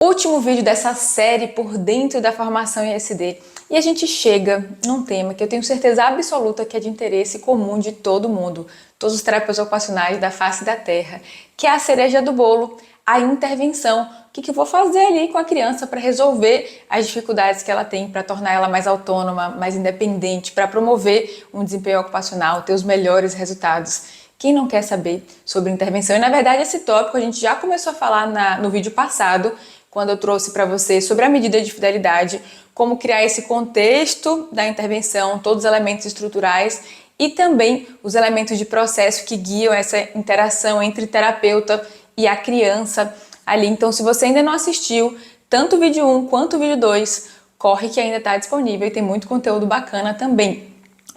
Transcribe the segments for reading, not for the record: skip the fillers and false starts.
Último vídeo dessa série por dentro da formação ISD. E a gente chega num tema que eu tenho certeza absoluta que é de interesse comum de todo mundo, todos os terapeutas ocupacionais da face da Terra, que é a cereja do bolo, a intervenção. O que eu vou fazer ali com a criança para resolver as dificuldades que ela tem, para tornar ela mais autônoma, mais independente, para promover um desempenho ocupacional, ter os melhores resultados. Quem não quer saber sobre intervenção? E na verdade esse tópico a gente já começou a falar no vídeo passado, quando eu trouxe para você sobre a medida de fidelidade, como criar esse contexto da intervenção, todos os elementos estruturais e também os elementos de processo que guiam essa interação entre terapeuta e a criança ali. Então, se você ainda não assistiu tanto o vídeo 1 quanto o vídeo 2, corre que ainda está disponível e tem muito conteúdo bacana também.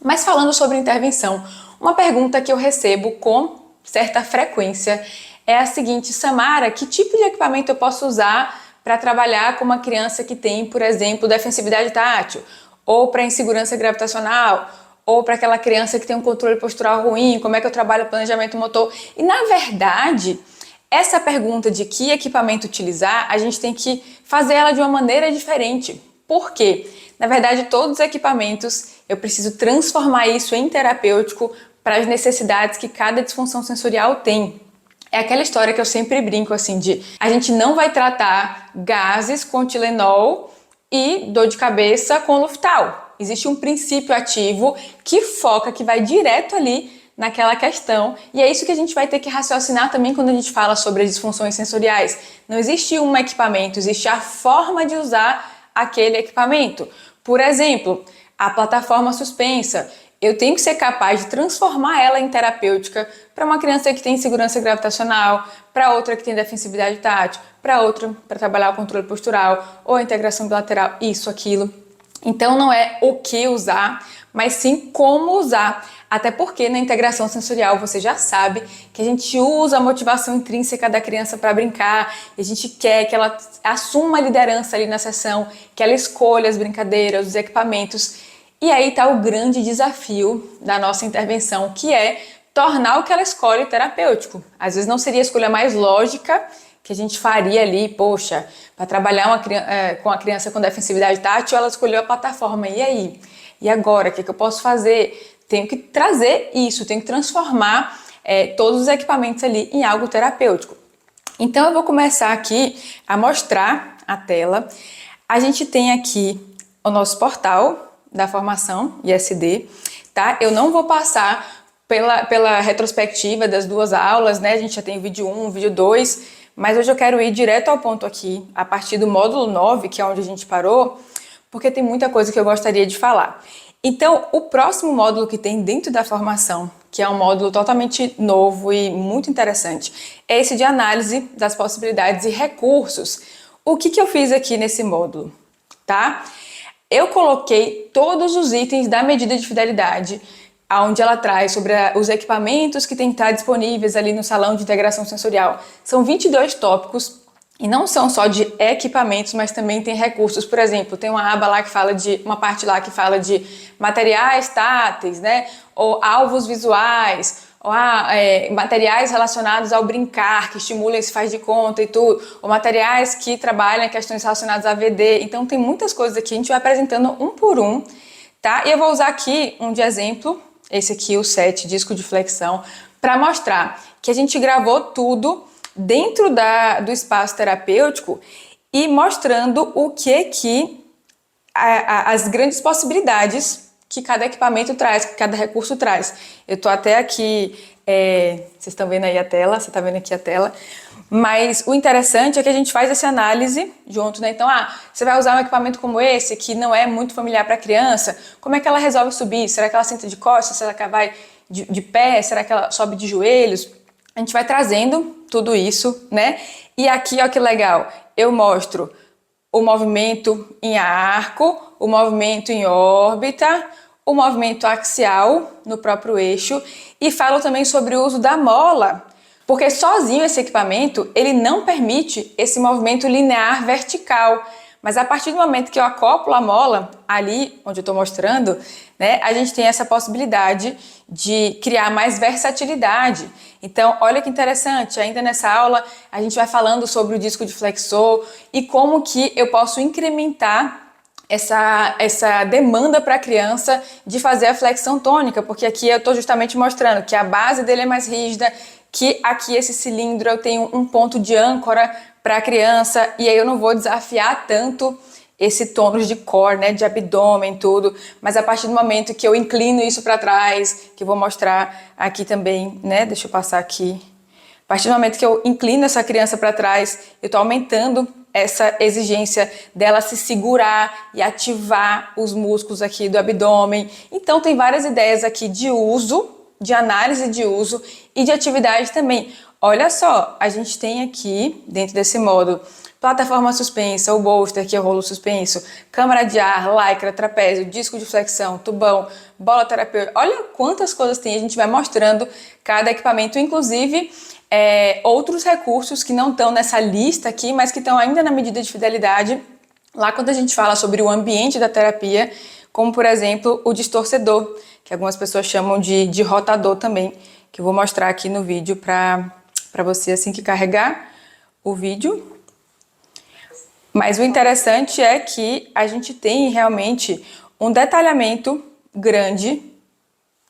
Mas falando sobre intervenção, uma pergunta que eu recebo com certa frequência é a seguinte: Samara, que tipo de equipamento eu posso usar para trabalhar com uma criança que tem, por exemplo, defensividade tátil, ou para insegurança gravitacional, ou para aquela criança que tem um controle postural ruim, como é que eu trabalho planejamento motor? E na verdade, essa pergunta de que equipamento utilizar, a gente tem que fazer ela de uma maneira diferente. Por quê? Na verdade, todos os equipamentos, eu preciso transformar isso em terapêutico para as necessidades que cada disfunção sensorial tem. É aquela história que eu sempre brinco assim de a gente não vai tratar gases com Tilenol e dor de cabeça com Luftal. Existe um princípio ativo que foca, que vai direto ali naquela questão, e é isso que a gente vai ter que raciocinar também quando a gente fala sobre as disfunções sensoriais. Não existe um equipamento, existe a forma de usar aquele equipamento. Por exemplo, a plataforma suspensa. Eu tenho que ser capaz de transformar ela em terapêutica para uma criança que tem insegurança gravitacional, para outra que tem defensividade tátil, para outra para trabalhar o controle postural ou a integração bilateral, isso, aquilo. Então não é o que usar, mas sim como usar. Até porque na integração sensorial você já sabe que a gente usa a motivação intrínseca da criança para brincar, e a gente quer que ela assuma a liderança ali na sessão, que ela escolha as brincadeiras, os equipamentos. E aí está o grande desafio da nossa intervenção, que é tornar o que ela escolhe terapêutico. Às vezes não seria a escolha mais lógica que a gente faria ali, poxa, para trabalhar com a criança com defensividade tátil, ela escolheu a plataforma, e aí? E agora, o que eu posso fazer? Tenho que trazer isso, tenho que transformar todos os equipamentos ali em algo terapêutico. Então eu vou começar aqui a mostrar a tela. A gente tem aqui o nosso portal da formação ISD, tá? Eu não vou passar pela retrospectiva das duas aulas, né? A gente já tem o vídeo 1, o vídeo 2, mas hoje eu quero ir direto ao ponto aqui, a partir do módulo 9, que é onde a gente parou, porque tem muita coisa que eu gostaria de falar. Então, o próximo módulo que tem dentro da formação, que é um módulo totalmente novo e muito interessante, é esse de análise das possibilidades e recursos. O que eu fiz aqui nesse módulo, tá? Eu coloquei todos os itens da medida de fidelidade, onde ela traz sobre os equipamentos que tem que estar disponíveis ali no salão de integração sensorial. São 22 tópicos e não são só de equipamentos, mas também tem recursos. Por exemplo, tem uma aba lá que fala uma parte lá que fala de materiais táteis, né? Ou alvos visuais, ou materiais relacionados ao brincar, que estimulam esse faz de conta e tudo, ou materiais que trabalham questões relacionadas a AVD. Então tem muitas coisas aqui, a gente vai apresentando um por um, tá? E eu vou usar aqui um de exemplo, esse aqui, o 7, disco de flexão, para mostrar que a gente gravou tudo dentro do espaço terapêutico e mostrando o que as grandes possibilidades que cada equipamento traz, que cada recurso traz. Eu tô até aqui, vocês estão vendo aí a tela, você tá vendo aqui a tela, mas o interessante é que a gente faz essa análise junto, né? Então, você vai usar um equipamento como esse, que não é muito familiar para a criança, como é que ela resolve subir? Será que ela senta de costas? Será que ela vai de pé? Será que ela sobe de joelhos? A gente vai trazendo tudo isso, né? E aqui, ó que legal, eu mostro o movimento em arco, o movimento em órbita, o movimento axial no próprio eixo, e falo também sobre o uso da mola, porque sozinho esse equipamento ele não permite esse movimento linear vertical, Mas a partir do momento que eu acoplo a mola, ali onde eu estou mostrando, né, a gente tem essa possibilidade de criar mais versatilidade. Então, olha que interessante, ainda nessa aula a gente vai falando sobre o disco de flexor e como que eu posso incrementar essa demanda para a criança de fazer a flexão tônica, porque aqui eu estou justamente mostrando que a base dele é mais rígida, que aqui esse cilindro eu tenho um ponto de âncora para a criança, e aí eu não vou desafiar tanto esse tônus de core, né, de abdômen, tudo, mas a partir do momento que eu inclino isso para trás, que eu vou mostrar aqui também, né, deixa eu passar aqui, a partir do momento que eu inclino essa criança para trás, eu estou aumentando essa exigência dela se segurar e ativar os músculos aqui do abdômen. Então tem várias ideias aqui de uso, de análise de uso e de atividade também. Olha só, a gente tem aqui, dentro desse módulo, plataforma suspensa, o bolster, que é o rolo suspenso, câmara de ar, lycra, trapézio, disco de flexão, tubão, bola terapêutica. Olha quantas coisas tem, a gente vai mostrando cada equipamento, inclusive outros recursos que não estão nessa lista aqui, mas que estão ainda na medida de fidelidade, lá quando a gente fala sobre o ambiente da terapia, como por exemplo o distorcedor, que algumas pessoas chamam de rotador também, que eu vou mostrar aqui no vídeo para você assim que carregar o vídeo. Mas o interessante é que a gente tem realmente um detalhamento grande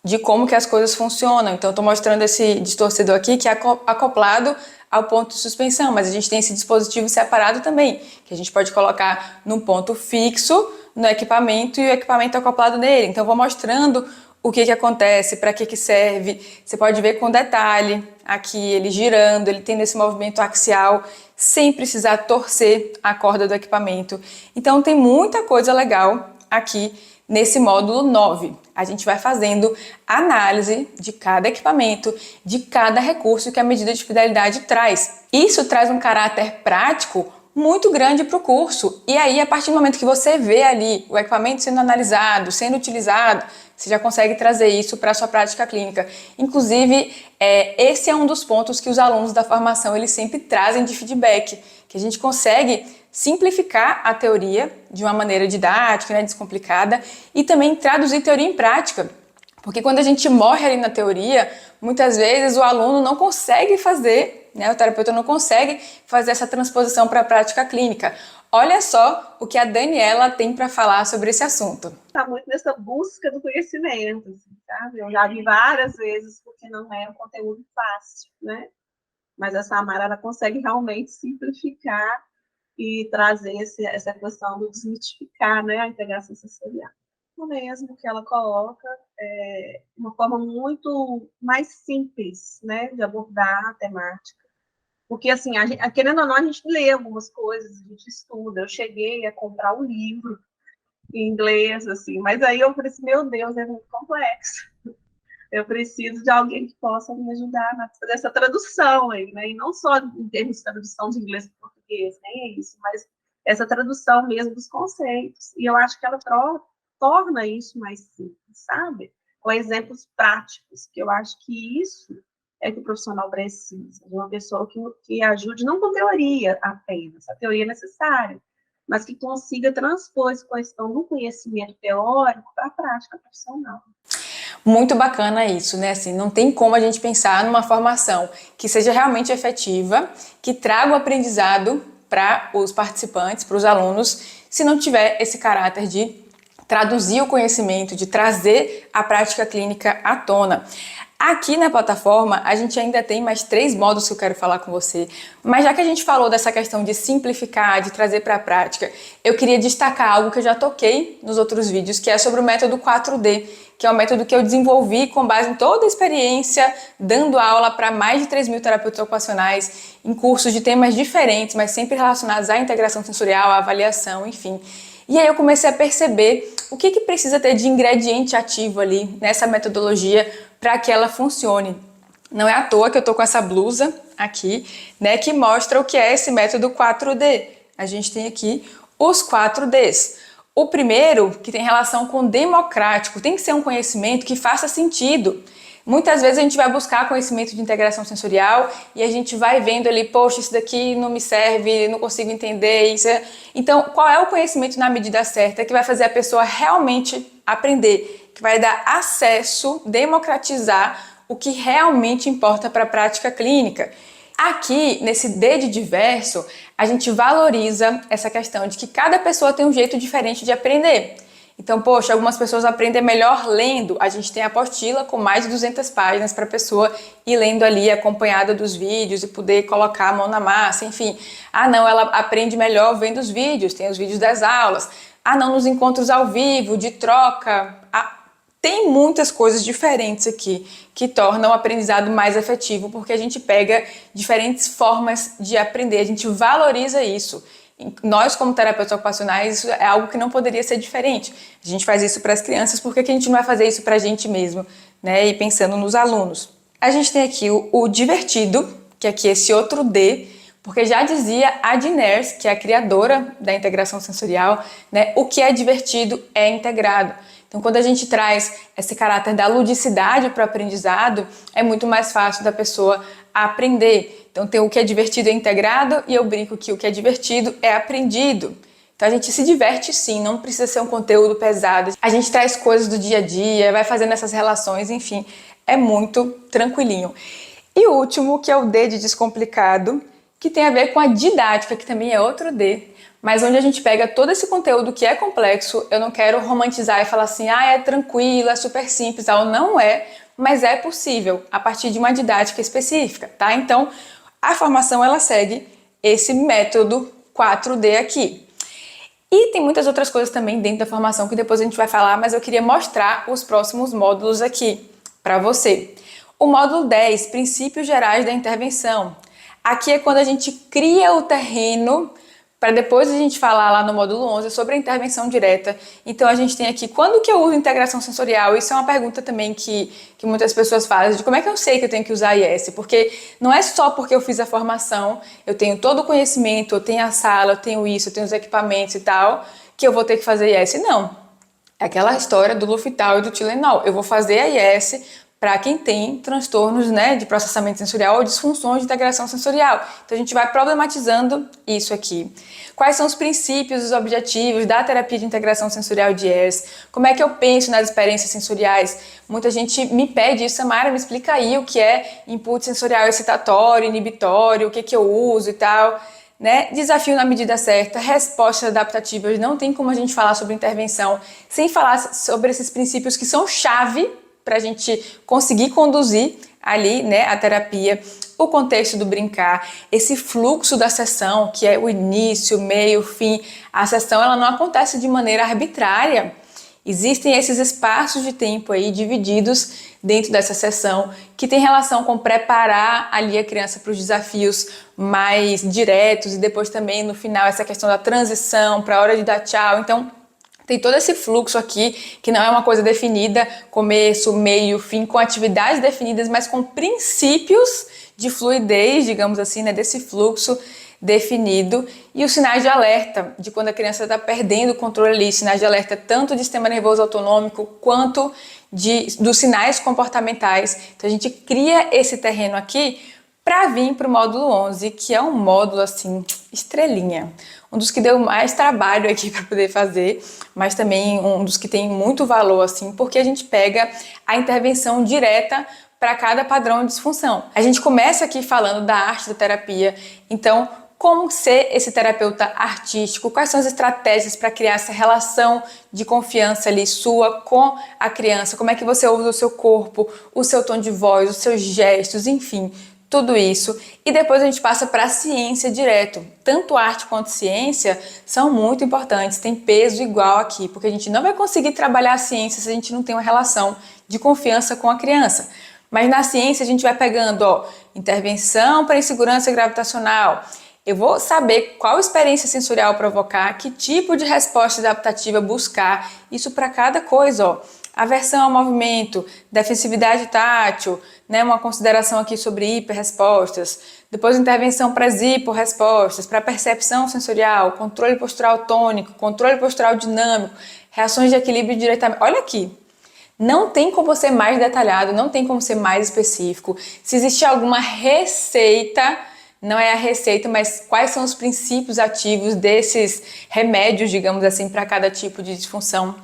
de como que as coisas funcionam. Então, eu estou mostrando esse distorcedor aqui que é acoplado ao ponto de suspensão, mas a gente tem esse dispositivo separado também, que a gente pode colocar num ponto fixo no equipamento e o equipamento acoplado nele. Então, eu vou mostrando o que acontece, para que serve. Você pode ver com detalhe aqui ele girando, ele tendo esse movimento axial, sem precisar torcer a corda do equipamento. Então, tem muita coisa legal aqui nesse módulo 9. A gente vai fazendo análise de cada equipamento, de cada recurso que a medida de fidelidade traz. Isso traz um caráter prático muito grande para o curso. E aí, a partir do momento que você vê ali o equipamento sendo analisado, sendo utilizado, você já consegue trazer isso para a sua prática clínica. Inclusive, esse é um dos pontos que os alunos da formação eles sempre trazem de feedback, que a gente consegue simplificar a teoria de uma maneira didática, né, descomplicada, e também traduzir teoria em prática. Porque quando a gente morre ali na teoria, muitas vezes o aluno não consegue fazer, né, o terapeuta não consegue fazer essa transposição para a prática clínica. Olha só o que a Daniela tem para falar sobre esse assunto. Está muito nessa busca do conhecimento, assim, sabe? Eu já vi várias vezes, porque não é um conteúdo fácil, né? Mas a Samara, ela consegue realmente simplificar e trazer essa questão do desmitificar, né, a integração sensorial. O mesmo que ela coloca uma forma muito mais simples, né, de abordar a temática. Porque, assim, querendo ou não, a gente lê algumas coisas, a gente estuda. Eu cheguei a comprar um livro em inglês, assim, mas aí eu falei assim, meu Deus, é muito complexo. Eu preciso de alguém que possa me ajudar a fazer essa tradução aí, né? E não só em termos de tradução de inglês para português, nem é isso, mas essa tradução mesmo dos conceitos. E eu acho que ela torna isso mais simples, sabe? Com exemplos práticos, que eu acho que isso é que o profissional precisa, de uma pessoa que ajude, não com teoria apenas, a teoria é necessária, mas que consiga transpor essa questão do conhecimento teórico para a prática profissional. Muito bacana isso, né? Assim, não tem como a gente pensar numa formação que seja realmente efetiva, que traga o aprendizado para os participantes, para os alunos, se não tiver esse caráter de traduzir o conhecimento, de trazer a prática clínica à tona. Aqui na plataforma, a gente ainda tem mais 3 módulos que eu quero falar com você, mas já que a gente falou dessa questão de simplificar, de trazer para a prática, eu queria destacar algo que eu já toquei nos outros vídeos, que é sobre o método 4D, que é um método que eu desenvolvi com base em toda a experiência, dando aula para mais de 3.000 terapeutas ocupacionais, em cursos de temas diferentes, mas sempre relacionados à integração sensorial, à avaliação, enfim. E aí eu comecei a perceber o que precisa ter de ingrediente ativo ali nessa metodologia para que ela funcione. Não é à toa que eu tô com essa blusa aqui, né, que mostra o que é esse método 4D. A gente tem aqui os 4Ds. O primeiro, que tem relação com democrático, tem que ser um conhecimento que faça sentido. Muitas vezes a gente vai buscar conhecimento de integração sensorial e a gente vai vendo ali, poxa, isso daqui não me serve, não consigo entender isso. Então, qual é o conhecimento na medida certa que vai fazer a pessoa realmente aprender, que vai dar acesso, democratizar o que realmente importa para a prática clínica? Aqui, nesse D de diverso, a gente valoriza essa questão de que cada pessoa tem um jeito diferente de aprender. Então, poxa, algumas pessoas aprendem melhor lendo. A gente tem a apostila com mais de 200 páginas para a pessoa ir lendo ali, acompanhada dos vídeos e poder colocar a mão na massa, enfim. Ah, não, ela aprende melhor vendo os vídeos, tem os vídeos das aulas. Ah, não, nos encontros ao vivo, de troca. Tem muitas coisas diferentes aqui que tornam o aprendizado mais efetivo, porque a gente pega diferentes formas de aprender, a gente valoriza isso. Nós, como terapeutas ocupacionais, isso é algo que não poderia ser diferente. A gente faz isso para as crianças, por que a gente não vai fazer isso para a gente mesmo, né? E pensando nos alunos. A gente tem aqui o divertido, que é aqui esse outro D, porque já dizia a Diners, que é a criadora da integração sensorial, né? O que é divertido é integrado. Então, quando a gente traz esse caráter da ludicidade para o aprendizado, é muito mais fácil da pessoa aprender. Então, tem o que é divertido é integrado e eu brinco que o que é divertido é aprendido. Então, a gente se diverte sim, não precisa ser um conteúdo pesado. A gente traz coisas do dia a dia, vai fazendo essas relações, enfim, é muito tranquilinho. E o último, que é o D de descomplicado, que tem a ver com a didática, que também é outro D, mas onde a gente pega todo esse conteúdo que é complexo. Eu não quero romantizar e falar assim, é tranquilo, é super simples, não é, mas é possível a partir de uma didática específica, tá? Então, a formação ela segue esse método 4D aqui. E tem muitas outras coisas também dentro da formação que depois a gente vai falar, mas eu queria mostrar os próximos módulos aqui para você. O módulo 10, Princípios Gerais da Intervenção. Aqui é quando a gente cria o terreno para depois a gente falar lá no módulo 11 sobre a intervenção direta. Então a gente tem aqui, quando que eu uso integração sensorial? Isso é uma pergunta também que muitas pessoas fazem, de como é que eu sei que eu tenho que usar IS? Porque não é só porque eu fiz a formação, eu tenho todo o conhecimento, eu tenho a sala, eu tenho isso, eu tenho os equipamentos e tal, que eu vou ter que fazer IS. Não. É aquela história do Luftal e do Tilenol. Eu vou fazer a IS para quem tem transtornos, né, de processamento sensorial ou disfunções de integração sensorial. Então a gente vai problematizando isso aqui. Quais são os princípios, os objetivos da terapia de integração sensorial de IERS? Como é que eu penso nas experiências sensoriais? Muita gente me pede isso, Samara, me explica aí o que é input sensorial excitatório, inibitório, o que eu uso e tal. Né? Desafio na medida certa, respostas adaptativas. Não tem como a gente falar sobre intervenção sem falar sobre esses princípios que são chave para a gente conseguir conduzir ali, né, a terapia, o contexto do brincar, esse fluxo da sessão, que é o início, meio, fim. A sessão ela não acontece de maneira arbitrária. Existem esses espaços de tempo aí divididos dentro dessa sessão que tem relação com preparar ali a criança para os desafios mais diretos e depois também no final essa questão da transição para a hora de dar tchau. Então tem todo esse fluxo aqui, que não é uma coisa definida, começo, meio, fim, com atividades definidas, mas com princípios de fluidez, digamos assim, né, desse fluxo definido. E os sinais de alerta, de quando a criança está perdendo o controle ali, sinais de alerta tanto de sistema nervoso autonômico, quanto dos sinais comportamentais. Então a gente cria esse terreno aqui para vir para o módulo 11, que é um módulo assim, estrelinha. Um dos que deu mais trabalho aqui para poder fazer, mas também um dos que tem muito valor, assim, porque a gente pega a intervenção direta para cada padrão de disfunção. A gente começa aqui falando da arte da terapia, então como ser esse terapeuta artístico, quais são as estratégias para criar essa relação de confiança ali sua com a criança, como é que você usa o seu corpo, o seu tom de voz, os seus gestos, enfim, tudo isso. E depois a gente passa para a ciência direto. Tanto arte quanto ciência são muito importantes, tem peso igual aqui, porque a gente não vai conseguir trabalhar a ciência se a gente não tem uma relação de confiança com a criança. Mas na ciência a gente vai pegando, intervenção para insegurança gravitacional. Eu vou saber qual experiência sensorial provocar, que tipo de resposta adaptativa buscar, isso para cada coisa, Aversão ao movimento, defensividade tátil, né, uma consideração aqui sobre hiperrespostas. Depois intervenção para as hiporrespostas, para percepção sensorial, controle postural tônico, controle postural dinâmico, reações de equilíbrio diretamente. Olha aqui, Não tem como ser mais detalhado, não tem como ser mais específico. Se existir alguma receita, não é a receita, mas quais são os princípios ativos desses remédios, digamos assim, para cada tipo de disfunção,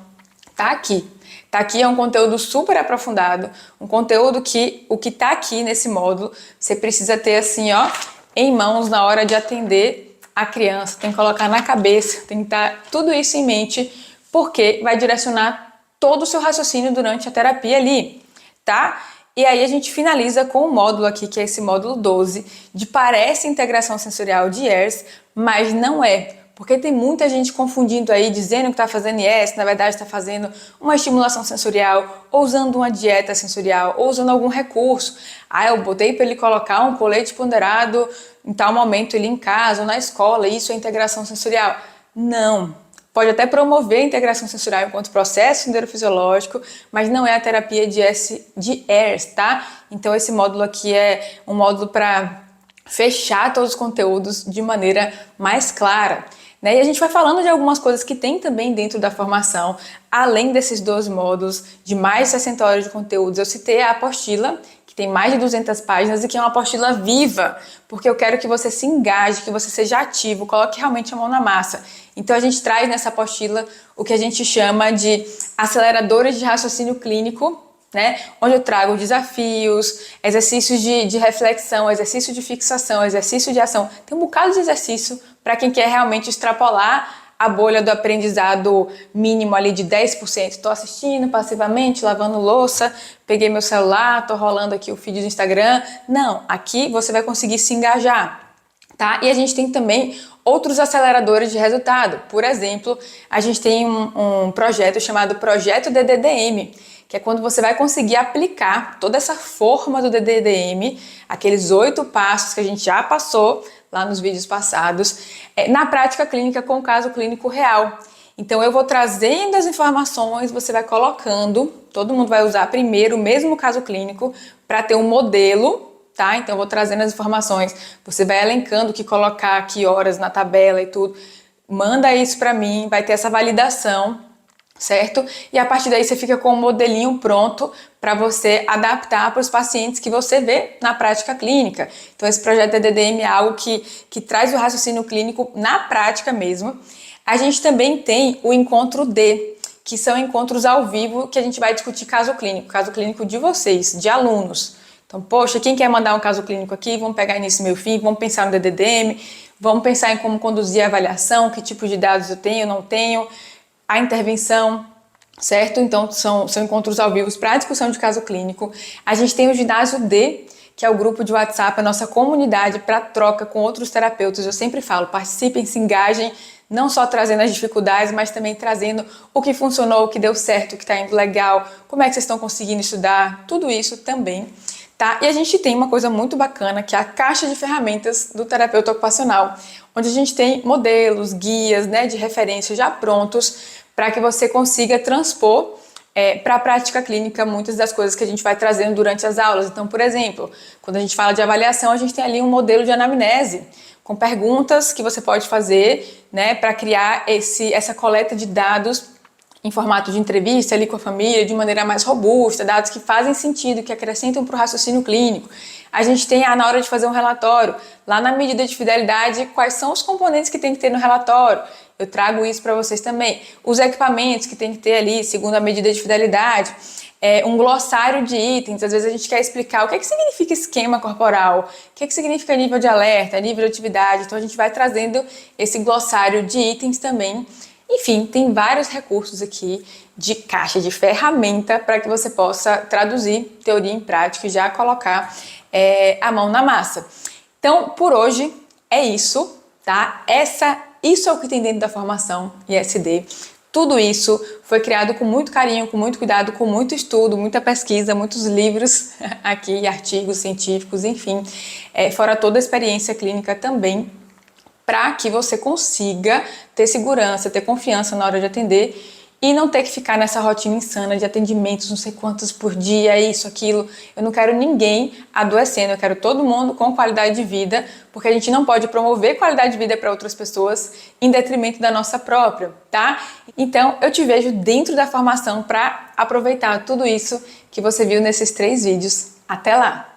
tá aqui. Tá aqui, é um conteúdo super aprofundado, um conteúdo que o que tá aqui nesse módulo, você precisa ter assim, ó, em mãos na hora de atender a criança, tem que colocar na cabeça, tem que estar tudo isso em mente, porque vai direcionar todo o seu raciocínio durante a terapia ali, tá? E aí a gente finaliza com o módulo aqui, que é esse módulo 12, de parece integração sensorial de IERS, mas não é. Porque tem muita gente confundindo aí, dizendo que está fazendo IES, na verdade está fazendo uma estimulação sensorial, ou usando uma dieta sensorial, ou usando algum recurso. Ah, eu botei para ele colocar um colete ponderado em tal momento ele em casa ou na escola, isso é integração sensorial. Não. Pode até promover a integração sensorial enquanto processo neurofisiológico, mas não é a terapia de ERS, tá? Então esse módulo aqui é um módulo para fechar todos os conteúdos de maneira mais clara. Né? E a gente vai falando de algumas coisas que tem também dentro da formação, além desses 12 módulos, de mais de 60 horas de conteúdos. Eu citei a apostila, que tem mais de 200 páginas e que é uma apostila viva, porque eu quero que você se engaje, que você seja ativo, coloque realmente a mão na massa. Então a gente traz nessa apostila o que a gente chama de aceleradores de raciocínio clínico, né? Onde eu trago desafios, exercícios de reflexão, exercício de fixação, exercício de ação. Tem um bocado de exercício para quem quer realmente extrapolar a bolha do aprendizado mínimo ali de 10%. Estou assistindo passivamente, lavando louça, peguei meu celular, estou rolando aqui o feed do Instagram. Não, aqui você vai conseguir se engajar, tá? E a gente tem também outros aceleradores de resultado. Por exemplo, a gente tem um projeto chamado Projeto DDDM, que é quando você vai conseguir aplicar toda essa forma do DDDM, aqueles 8 passos que a gente já passou lá nos vídeos passados, na prática clínica com o caso clínico real. Então eu vou trazendo as informações, você vai colocando, todo mundo vai usar primeiro o mesmo caso clínico para ter um modelo, tá? Então eu vou trazendo as informações, você vai elencando o que colocar, que horas na tabela e tudo, manda isso para mim, vai ter essa validação, certo? E a partir daí você fica com um modelinho pronto para você adaptar para os pacientes que você vê na prática clínica. Então esse projeto DDDM é algo que traz o raciocínio clínico na prática mesmo. A gente também tem o encontro D, que são encontros ao vivo que a gente vai discutir caso clínico de vocês, de alunos. Então, poxa, quem quer mandar um caso clínico aqui, vamos pegar início, meio, fim, vamos pensar no DDDM, vamos pensar em como conduzir a avaliação, que tipo de dados eu tenho, não tenho, a intervenção, certo? Então, são encontros ao vivo para a discussão de caso clínico. A gente tem o ginásio D, que é o grupo de WhatsApp, a nossa comunidade para troca com outros terapeutas. Eu sempre falo, participem, se engajem, não só trazendo as dificuldades, mas também trazendo o que funcionou, o que deu certo, o que está indo legal, como é que vocês estão conseguindo estudar, tudo isso também. Tá? E a gente tem uma coisa muito bacana, que é a caixa de ferramentas do terapeuta ocupacional, onde a gente tem modelos, guias, né, de referência já prontos para que você consiga transpor para a prática clínica muitas das coisas que a gente vai trazendo durante as aulas. Então, por exemplo, quando a gente fala de avaliação, a gente tem ali um modelo de anamnese, com perguntas que você pode fazer, né, para criar essa coleta de dados em formato de entrevista ali com a família, de maneira mais robusta, dados que fazem sentido, que acrescentam para o raciocínio clínico. A gente tem, na hora de fazer um relatório, lá na medida de fidelidade, quais são os componentes que tem que ter no relatório. Eu trago isso para vocês também. Os equipamentos que tem que ter ali, segundo a medida de fidelidade. Um glossário de itens. Às vezes a gente quer explicar o que significa esquema corporal, o que significa nível de alerta, nível de atividade. Então a gente vai trazendo esse glossário de itens também. Enfim, tem vários recursos aqui de caixa, de ferramenta para que você possa traduzir teoria em prática e já colocar a mão na massa. Então, por hoje é isso, tá? Isso é o que tem dentro da formação ISD. Tudo isso foi criado com muito carinho, com muito cuidado, com muito estudo, muita pesquisa, muitos livros aqui, artigos científicos, enfim, fora toda a experiência clínica também, para que você consiga ter segurança, ter confiança na hora de atender e não ter que ficar nessa rotina insana de atendimentos, não sei quantos por dia, isso, aquilo. Eu não quero ninguém adoecendo, eu quero todo mundo com qualidade de vida, porque a gente não pode promover qualidade de vida para outras pessoas em detrimento da nossa própria, tá? Então, eu te vejo dentro da formação para aproveitar tudo isso que você viu nesses 3 vídeos. Até lá!